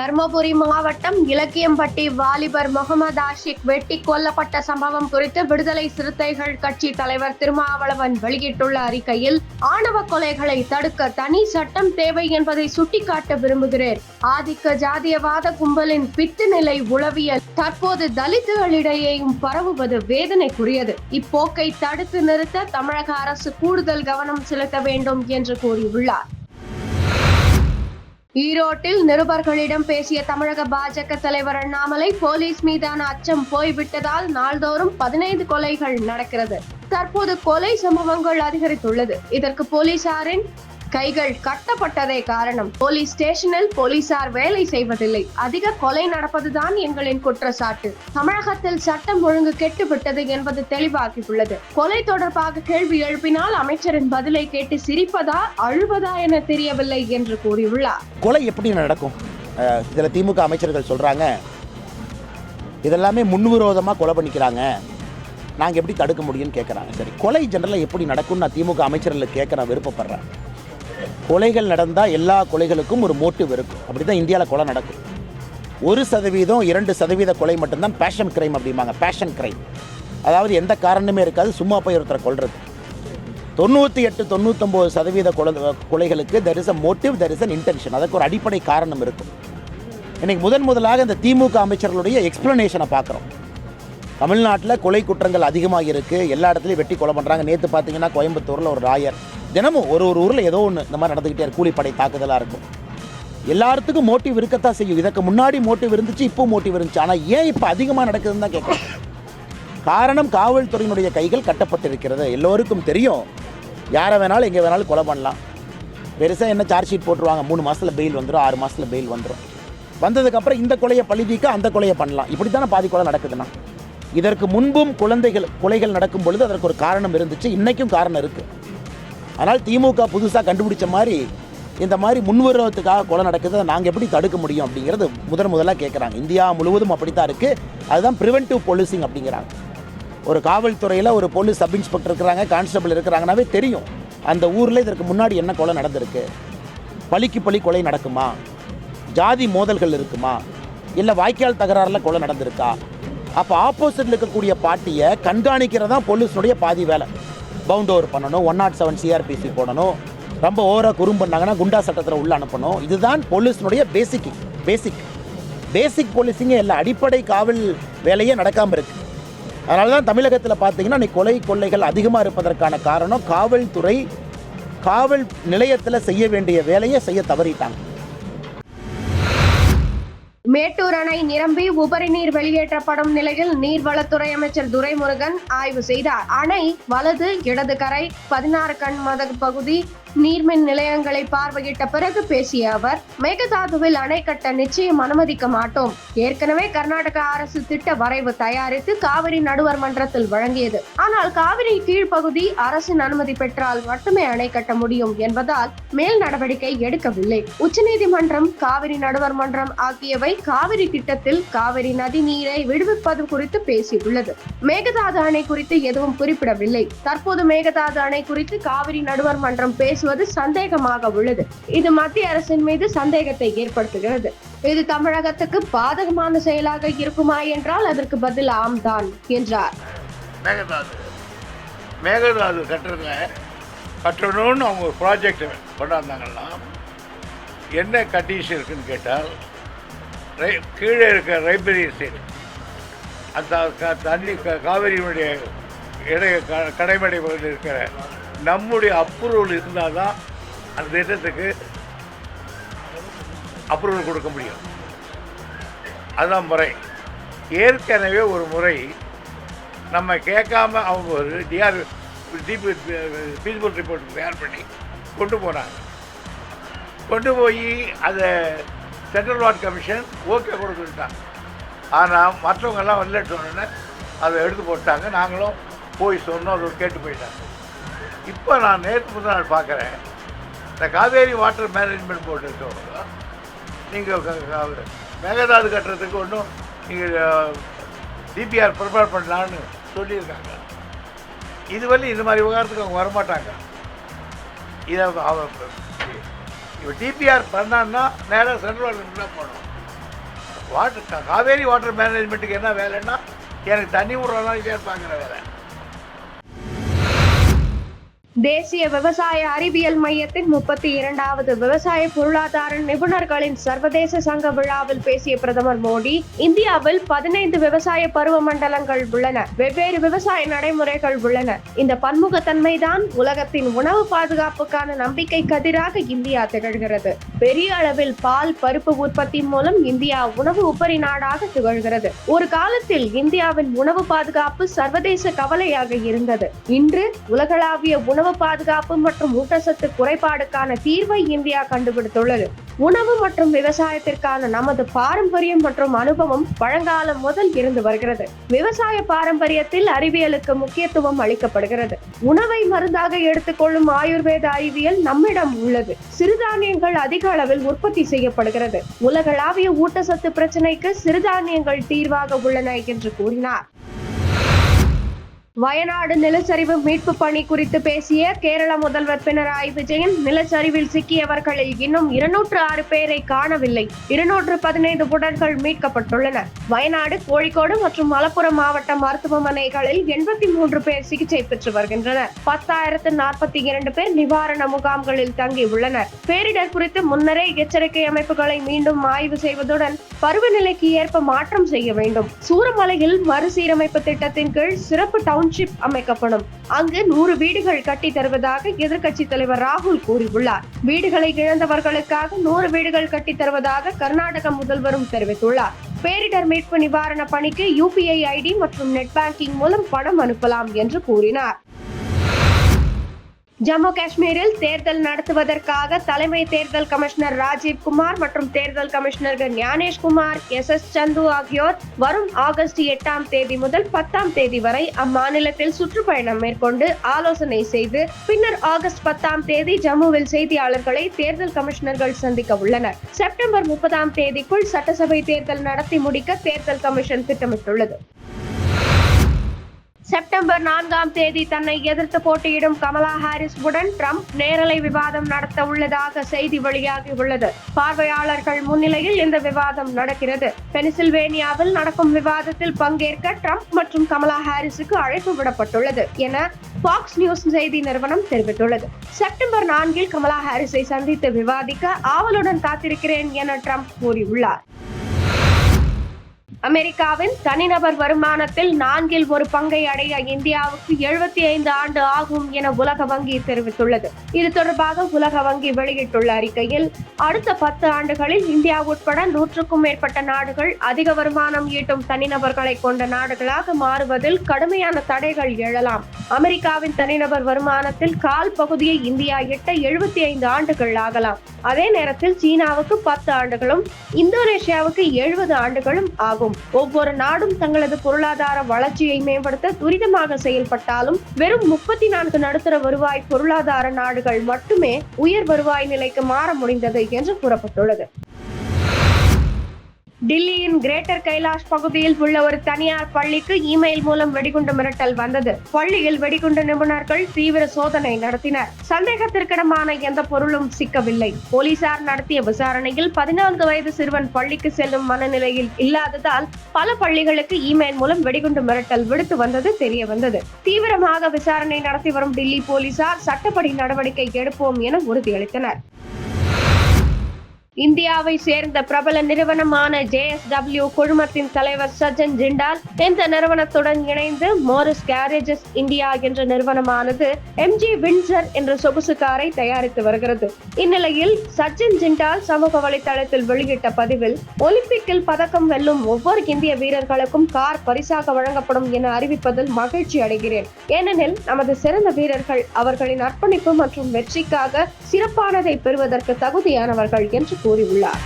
தர்மபுரி மாவட்டம் இலக்கியம்பட்டி வாலிபர் முகமது ஆஷிக் வெட்டி கொல்லப்பட்ட சம்பவம் குறித்து விடுதலை சிறுத்தைகள் கட்சி தலைவர் திருமாவளவன் வெளியிட்டுள்ள அறிக்கையில், ஆணவ கொலைகளை தடுக்க தனி சட்டம் தேவை என்பதை சுட்டிக்காட்ட விரும்புகிறேன். ஆதிக்க ஜாதியவாத கும்பலின் பித்து நிலை உளவியல் தற்போது தலித்துகளிடையேயும் பரவுவது வேதனைக்குரியது. இப்போக்கை தடுத்து நிறுத்த தமிழக அரசு கூடுதல் கவனம் செலுத்த வேண்டும் என்று கூறியுள்ளார். ஈரோட்டில் நிருபர்களிடம் பேசிய தமிழக பாஜக தலைவர் அண்ணாமலை, போலீஸ் மீதான அச்சம் போய்விட்டதால் நாள்தோறும் 15 கொலைகள் நடக்கிறது. தற்போது கொலை சம்பவங்கள் அதிகரித்துள்ளது. இதற்கு போலீசாரின் கைகள் கட்டப்பட்டதே காரணம். போலீஸ் ஸ்டேஷனில் போலீசார் வேலை செய்வதில்லை. அதிக கொலை நடப்பதுதான் எங்களின் குற்றச்சாட்டு. தமிழகத்தில் சட்டம் ஒழுங்கு கெட்டுவிட்டது என்பது தெளிவாகியுள்ளது. கொலை தொடர்பாக கேள்வி எழுப்பினால் அமைச்சரின் பதிலை கேட்டு சிரிப்பதா அழுவதா என தெரியவில்லை என்று கூறியுள்ளார். கொலை எப்படி நடக்கும்? இதுல திமுக அமைச்சர்கள் சொல்றாங்க, இதெல்லாமே முன்விரோதமா கொலை பண்ணிக்கிறாங்க, நாங்க எப்படி தடுக்க முடியும்னு கேட்கறாங்க. சரி, கொலை ஜெனரலா எப்படி நடக்கும்? நான் திமுக அமைச்சர்கள் கேட்க நான் விருப்பப்படுறேன். கொலைகள் நடந்தால் எல்லா கொலைகளுக்கும் ஒரு மோட்டிவ் இருக்கும். அப்படி தான் இந்தியாவில் கொலை நடக்கும். 1%, 2% கொலை மட்டும்தான் பேஷன் கிரைம் அப்படிம்பாங்க. பேஷன் கிரைம், அதாவது எந்த காரணமே இருக்காது, சும்மா போய் ஒருத்தரை கொல்றது. 98-99% கொலைகளுக்கு there is a motive, there is an intention. அதுக்கு ஒரு அடிப்படை காரணம் இருக்கும். இன்னைக்கு முதலாக இந்த திமுக அமைச்சர்களுடைய எக்ஸ்பிளனேஷனை பார்க்குறோம். தமிழ்நாட்டில் கொலை குற்றங்கள் அதிகமாக இருக்குது, எல்லா இடத்துலையும் வெட்டி கொலை பண்ணுறாங்க. நேற்று பார்த்தீங்கன்னா கோயம்புத்தூரில் ஒரு ராயர், தினமும் ஒரு ஊரில் ஏதோ ஒன்று இந்த மாதிரி நடந்துக்கிட்டே இருக்கு. கூலிப்படை தாக்குதலாக இருக்கும். எல்லாத்துக்கும் மோட்டிவ் இருக்கத்தான் செய்யும். இதற்கு முன்னாடி மோட்டிவ் இருந்துச்சு, இப்போ மோட்டிவ் இருந்துச்சு. ஆனால் ஏன் இப்போ அதிகமாக நடக்குதுன்னு தான் கேட்குறேன். காரணம், காவல்துறையினுடைய கைகள் கட்டப்பட்டிருக்கிறது. எல்லோருக்கும் தெரியும், யாரை வேணாலும் எங்கே வேணாலும் கொலை பண்ணலாம். பெருசாக என்ன சார்ஜ் ஷீட் போட்டுருவாங்க, 3 மாதத்தில் பெயில் வந்துடும், 6 மாதத்தில் பெயில் வந்துடும். வந்ததுக்கப்புறம் இந்த கொலையை பழிதிக்க அந்த கொலையை பண்ணலாம். இப்படி தானே பாதி கொலை நடக்குதுன்னா. இதற்கு முன்பும் கொலைகள் நடக்கும் பொழுது அதற்கு ஒரு காரணம் இருந்துச்சு, இன்றைக்கும் காரணம் இருக்குது. ஆனால் திமுக புதுசாக கண்டுபிடிச்ச மாதிரி இந்த மாதிரி முன்விரோதத்துக்காக கொலை நடக்குது, அதை நாங்கள் எப்படி தடுக்க முடியும் அப்படிங்கிறது முதலாக கேட்குறாங்க. இந்தியா முழுவதும் அப்படித்தான் இருக்குது. அதுதான் ப்ரிவென்டிவ் போலீசிங் அப்படிங்கிறாங்க. ஒரு காவல்துறையில் ஒரு போலீஸ் சப் இன்ஸ்பெக்டர் இருக்கிறாங்க, கான்ஸ்டபிள் இருக்கிறாங்கன்னாவே தெரியும் அந்த ஊரில் இதற்கு முன்னாடி என்ன கொலை நடந்திருக்கு, பழிக்கு பழி கொலை நடக்குமா, ஜாதி மோதல்கள் இருக்குமா, இல்லை வாய்க்கால் தகராறில் கொலை நடந்திருக்கா. அப்போ ஆப்போசிட்டில் இருக்கக்கூடிய பார்ட்டியை கண்காணிக்கிறதா போலீஸுடைய பாதி வேலை. பவுண்ட் ஓவர் பண்ணணும், 107 சிஆர்பிசி போடணும், ரொம்ப ஓவராக குறும் பண்ணாங்கன்னா குண்டா சட்டத்தில் உள்ள அனுப்பணும். இதுதான் போலீஸினுடைய பேசிக் போலீஸிங்க. எல்லா அடிப்படை காவல் வேலையே நடக்காமல் இருக்குது. அதனால தான் தமிழகத்தில் பார்த்தீங்கன்னா இன்னைக்கு கொள்ளைகள் அதிகமாக இருப்பதற்கான காரணம், காவல்துறை காவல் நிலையத்தில் செய்ய வேண்டிய வேலையை செய்ய தவறிட்டாங்க. மேட்டூர் அணை நிரம்பி உபரி நீர் வெளியேற்றப்படும் நிலையில் நீர்வளத்துறை அமைச்சர் துரைமுருகன் ஆய்வு செய்தார். அணை வலது இடது கரை 16 கண் மதகு பகுதி நீர்மின் நிலையங்களை பார்வையிட்ட பிறகு பேசிய அவர், மேகதாதுவில் அணை கட்ட நிச்சயம் அனுமதிக்க மாட்டோம். ஏற்கனவே கர்நாடக அரசு திட்ட வரைவு தயாரித்து காவிரி நடுவர் மன்றத்தில் வழங்கியது. ஆனால் காவிரி கீழ்ப்பகுதி அரசின் அனுமதி பெற்றால் மட்டுமே அணை கட்ட முடியும் என்பதால் மேல் நடவடிக்கை எடுக்கவில்லை. உச்சநீதிமன்றம், காவிரி நடுவர் மன்றம் ஆகியவை காவிரி திட்டத்தில் காவிரி நதி நீரை விடுவிப்பது குறித்து பேசியுள்ளது. மேகதாது அணை குறித்து எதுவும் குறிப்பிடவில்லை. தற்போது மேகதாது அணை குறித்து காவிரி நடுவர் மன்றம் பேசுவது சந்தேகமாக உள்ளது. இது மத்திய அரசின் மீது சந்தேகத்தை ஏற்படுத்துகிறது. இது தமிழகத்துக்கு பாதகமான செயலாக இருக்குமா என்றால் அதற்கு பதில் ஆம் தான் என்றார். மேகதாது கட்டணும்னு அவங்க ஒரு ப்ராஜெக்ட் கொண்டாந்தாங்கன்னா என்ன கண்டிஷன் இருக்குன்னு கேட்டால், கீழே இருக்க ரைப்ரரி சைடு அந்த தண்ணி காவிரியினுடைய கடைமடை பகுதியில் இருக்கிற நம்முடைய அப்ரூவல் இருந்தால் தான் அந்த திட்டத்துக்கு அப்ரூவல் கொடுக்க முடியும். அதுதான் முறை. ஏற்கனவே ஒரு முறை நம்ம கேட்காம அவங்க ஒரு ஃபீஸிபிள் ரிப்போர்ட் தயார் பண்ணி கொண்டு போனாங்க. கொண்டு போய் அதை சென்ட்ரல் வாட்டர் கமிஷன் ஓகே கொடுத்துட்டாங்க. ஆனால் மற்றவங்கெல்லாம் வரல சொன்னோன்னே அதை எடுத்து போட்டாங்க. நாங்களும் போய் சொன்னோம், அதை கேட்டு போயிட்டாங்க. இப்போ நான் நேற்று முதல் நாள் பார்க்குறேன், இந்த காவேரி வாட்டர் மேனேஜ்மெண்ட் போர்டு இருக்கவங்க நீங்கள் மேகதாது கட்டுறதுக்கு ஒன்றும் நீங்கள் டிபிஆர் ப்ரிப்பேர் பண்ணலான்னு சொல்லியிருக்காங்க. இதுவரை இந்த மாதிரி விவகாரத்துக்கு அவங்க வரமாட்டாங்க. இதை இப்போ டிபிஆர் பண்ணான்னா நேராக சென்ட்ரல் தான் போகணும். காவேரி வாட்டர் மேனேஜ்மெண்ட்டுக்கு என்ன வேலைன்னா எனக்கு தண்ணி விடுறதா இல்லையான்னு பார்க்குற வேலை. தேசிய விவசாய அறிவியல் மையத்தின் 32வது விவசாய பொருளாதார நிபுணர்களின் சர்வதேச சங்க விழாவில் பேசிய பிரதமர் மோடி, இந்தியாவில் 15 விவசாய பருவ மண்டலங்கள் உள்ளன, வெவ்வேறு விவசாய நடைமுறைகள் உள்ளன. இந்த பன்முகத்தன்மைதான் உலகத்தின் உணவு பாதுகாப்புக்கான நம்பிக்கை கதிராக இந்தியா திகழ்கிறது. பெரிய அளவில் பால், பருப்பு உற்பத்தி மூலம் இந்தியா உணவு உபரி நாடாக திகழ்கிறது. ஒரு காலத்தில் இந்தியாவின் உணவு பாதுகாப்பு சர்வதேச கவலையாக இருந்தது. இன்று உலகளாவிய உணவு பாதுகாப்பு மற்றும் ஊட்டச்சத்து குறைபாடுக்கான தீர்வை இந்தியா கண்டுபிடித்துள்ளது. உணவு மற்றும் விவசாயத்திற்கான நமது பாரம்பரியம் மற்றும் அனுபவம் பழங்காலம் முதல் இருந்து வருகிறது. விவசாய பாரம்பரியத்தில் அறிவியலுக்கு முக்கியத்துவம் அளிக்கப்படுகிறது. உணவை மருந்தாக எடுத்துக்கொள்ளும் ஆயுர்வேத அறிவியல் நம்மிடம் உள்ளது. சிறுதானியங்கள் அதிக அளவில் உற்பத்தி செய்யப்படுகிறது. உலகளாவிய ஊட்டச்சத்து பிரச்சனைக்கு சிறுதானியங்கள் தீர்வாக உள்ளன என்று கூறினார். வயநாடு நிலச்சரிவு மீட்பு பணி குறித்து பேசிய கேரள முதல்வர் பினராயி விஜயன், நிலச்சரிவில் சிக்கியவர்களில் இன்னும் 206 பேரை காணவில்லை. 215 உடல்கள் மீட்கப்பட்டுள்ளன. வயநாடு, கோழிக்கோடு மற்றும் மலப்புரம் மாவட்ட மருத்துவமனைகளில் 83 பேர் சிகிச்சை பெற்று வருகின்றனர். 10,042 பேர் நிவாரண முகாம்களில் தங்கியுள்ளனர். பேரிடர் குறித்து முன்னரே எச்சரிக்கை அமைப்புகளை மீண்டும் ஆய்வு செய்வதுடன் பருவநிலைக்கு ஏற்ப மாற்றம் செய்ய வேண்டும். சூரமலையில் மறுசீரமைப்பு திட்டத்தின் கீழ் சிறப்பு டவுன்ஷிப் அமைக்கப்படும். அங்கு 100 வீடுகள் கட்டி தருவதாக எதிர்க்கட்சி தலைவர் ராகுல் கூறியுள்ளார். வீடுகளை இழந்தவர்களுக்காக 100 வீடுகள் கட்டி தருவதாக கர்நாடக முதல்வரும் தெரிவித்துள்ளார். பேரிடர் மீட்பு நிவாரண பணிக்கு UPI ID மற்றும் நெட் பேங்கிங் மூலம் பணம் அனுப்பலாம் என்று கூறினார். ஜம்மு காஷ்மீரில் தேர்தல் நடத்துவதற்காக தலைமை தேர்தல் கமிஷனர் ராஜீவ் குமார் மற்றும் தேர்தல் கமிஷனர்கள் ஞானேஷ்குமார், SS சந்து ஆகியோர் வரும் ஆகஸ்ட் 8ஆம் தேதி முதல் 10ஆம் தேதி வரை அம்மாநிலத்தில் சுற்றுப்பயணம் மேற்கொண்டு ஆலோசனை செய்து பின்னர் ஆகஸ்ட் 10ஆம் தேதி ஜம்முவில் செய்தியாளர்களை தேர்தல் கமிஷனர்கள் சந்திக்க உள்ளனர். செப்டம்பர் 30ஆம் தேதிக்குள் சட்டசபை தேர்தல் நடத்தி முடிக்க தேர்தல் கமிஷன் திட்டமிட்டுள்ளது. செப்டம்பர் 4ஆம் தேதி தன்னை எதிர்த்து போட்டியிடும் கமலா ஹாரிஸ் உடன் ட்ரம்ப் நேரலை விவாதம் நடத்த உள்ளதாக செய்தி வெளியாகி உள்ளது. பார்வையாளர்கள் முன்னிலையில் இந்த விவாதம் நடக்கிறது. பென்சில்வேனியாவில் நடக்கும் விவாதத்தில் பங்கேற்க ட்ரம்ப் மற்றும் கமலா ஹாரிஸுக்கு அழைப்பு விடப்பட்டுள்ளது என ஃபாக்ஸ் நியூஸ் செய்தி நிறுவனம் தெரிவித்துள்ளது. செப்டம்பர் 4இல் கமலா ஹாரிஸை சந்தித்து விவாதிக்க ஆவலுடன் காத்திருக்கிறேன் என ட்ரம்ப் கூறியுள்ளார். அமெரிக்காவின் தனிநபர் வருமானத்தில் 4இல் 1 பங்கை அடைய இந்தியாவுக்கு 75 ஆண்டு ஆகும் என உலக வங்கி தெரிவித்துள்ளது. இது தொடர்பாக உலக வங்கி வெளியிட்டுள்ள அறிக்கையில், அடுத்த 10 ஆண்டுகளில் இந்தியா உட்பட 100க்கும் மேற்பட்ட நாடுகள் அதிக வருமானம் ஈட்டும் தனிநபர்களை கொண்ட நாடுகளாக மாறுவதில் கடுமையான தடைகள் எழலாம். அமெரிக்காவின் தனிநபர் வருமானத்தில் கால் பகுதியை இந்தியா எட்ட 75 ஆண்டுகள் ஆகலாம். அதே நேரத்தில் சீனாவுக்கு 10 ஆண்டுகளும் இந்தோனேஷியாவுக்கு 70 ஆண்டுகளும் ஆகும். ஒவ்வொரு நாடும் தங்களது பொருளாதார வளர்ச்சியை மேம்படுத்த துரிதமாக செயல்பட்டாலும் வெறும் 34 நடுத்தர வருவாய் பொருளாதார நாடுகள் மட்டுமே உயர் வருவாய் நிலைக்கு மாற முடிந்தது என்று கூறப்பட்டுள்ளது. டில்லியின் கிரேட்டர் கைலாஷ் பகுதியில் உள்ள ஒரு தனியார் பள்ளிக்கு இமெயில் மூலம் வெடிகுண்டு மிரட்டல் வந்தது. பள்ளியில் வெடிகுண்டு நிபுணர்கள் தீவிர சோதனை நடத்தினர். சந்தேகத்திற்கிடமான எந்த பொருளும் சிக்கவில்லை. போலீசார் நடத்திய விசாரணையில் 14 வயது சிறுவன் பள்ளிக்கு செல்லும் மனநிலையில் இல்லாததால் பல பள்ளிகளுக்கு இமெயில் மூலம் வெடிகுண்டு மிரட்டல் விடுத்து வந்தது தெரிய வந்தது. தீவிரமாக விசாரணை நடத்தி வரும் டில்லி போலீசார் சட்டப்படி நடவடிக்கை எடுப்போம் என உறுதியளித்தனர். இந்தியாவை சேர்ந்த பிரபல நிறுவனமான JSW குழுமத்தின் தலைவர் சச்சின் ஜிண்டால் இந்த நிறுவனத்துடன் இணைந்து மோரிஸ் கேரேஜஸ் இந்தியா என்ற நிறுவனமானது MG வின்சர் என்ற சொகுசு காரை தயாரித்து வருகிறது. இந்நிலையில் சச்சின் ஜிண்டால் சமூக வலைதளத்தில் வெளியிட்ட பதிவில், ஒலிம்பிக்கில் பதக்கம் வெல்லும் ஒவ்வொரு இந்திய வீரர்களுக்கும் கார் பரிசாக வழங்கப்படும் என அறிவிப்பதில் மகிழ்ச்சி அடைகிறேன். ஏனெனில் நமது சிறந்த வீரர்கள் அவர்களின் அர்ப்பணிப்பு மற்றும் வெற்றிக்காக சிறப்பானதை பெறுவதற்கு தகுதியானவர்கள் என்று கூறியுள்ளார்.